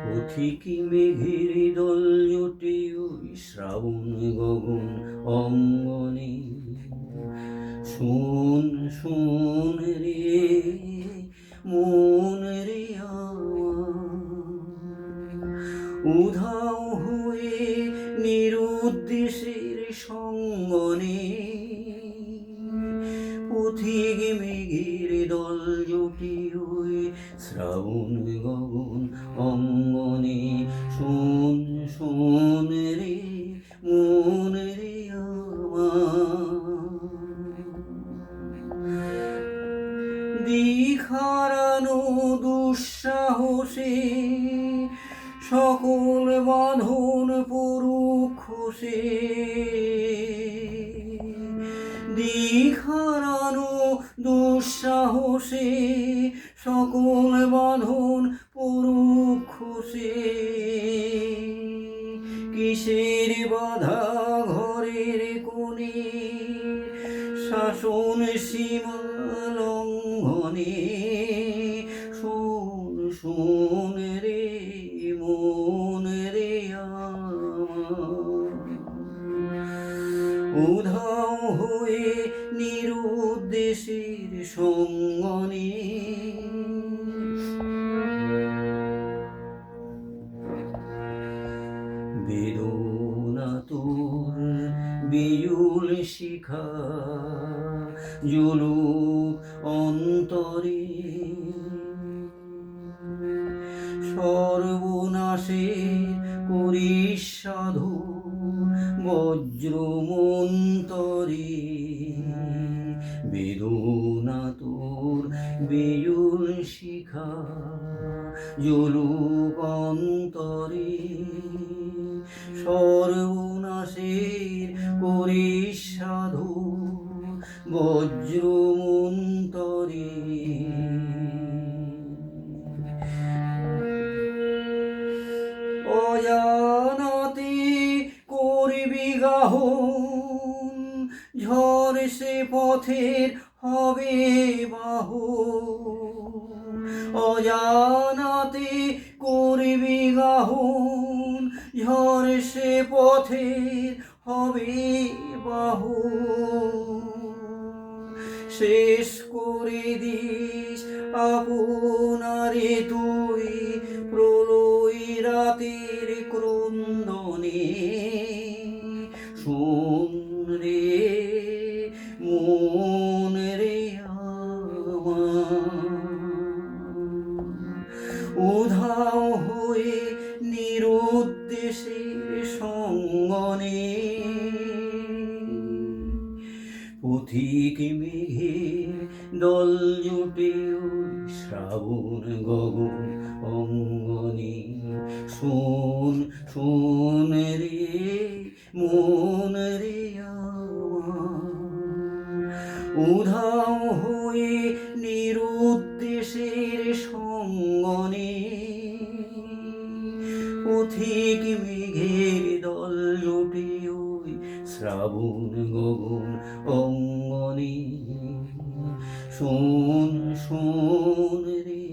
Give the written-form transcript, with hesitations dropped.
পথিকি মেঘের দল জোটে ওই শ্রাবণ গগন অঙ্গনে। শোন শোন রে মন রে উধাও হয়ে নিরুদ্দেশের সঙ্গনে। পথিক মেঘের দল জোটে ওই শ্রাবণ গগন অঙ্গনে। শোন শোন রে মন রে দিক হারানো দুঃসাহসে সকল বাঁধন পড়ুক খসে। দিক হারানো দুঃসাহসে সকল বাঁধন পড়ুক খসে। কিসের বাধা ঘরের কোণে শাসন সীমা লঙ্ঘনে। শোন শোন রে মন রে উধাও হয়ে নিরুদ্দেশের সঙ্গনে। বেদনা তোর বিজুল শিখা জ্বলুক অন্তরে। সর্বনাশে করিস সাধু বজ্র মন্তরে। বেদনা তোর বিজুল শিখা জ্বলুক অন্তরে। সর্বনাশের করিস সাধু বজ্র মন্তরে। অজানাতে করবি গাহন ঝড় সে পথের হবে বাহন। অজানাতে করবি গাহন ঝড় সে পথের হবে বাহন। শেষ করে দিস আপনারে তুই প্রলয় রাতের ক্রন্দনে। শোন রে মন রে উধাও হয়ে নিরুদ্দেশের সঙ্গনে। পথিক মেঘের দল জোটে ওই শ্রাবণ গগন অঙ্গনে। শোন শোন রে মন রে উধাও হয়ে নিরুদ্দেশের সঙ্গনে। পথিক মেঘের দল জোটে ওই শ্রাবণ গগন অঙ্গনে। শোন শোন রে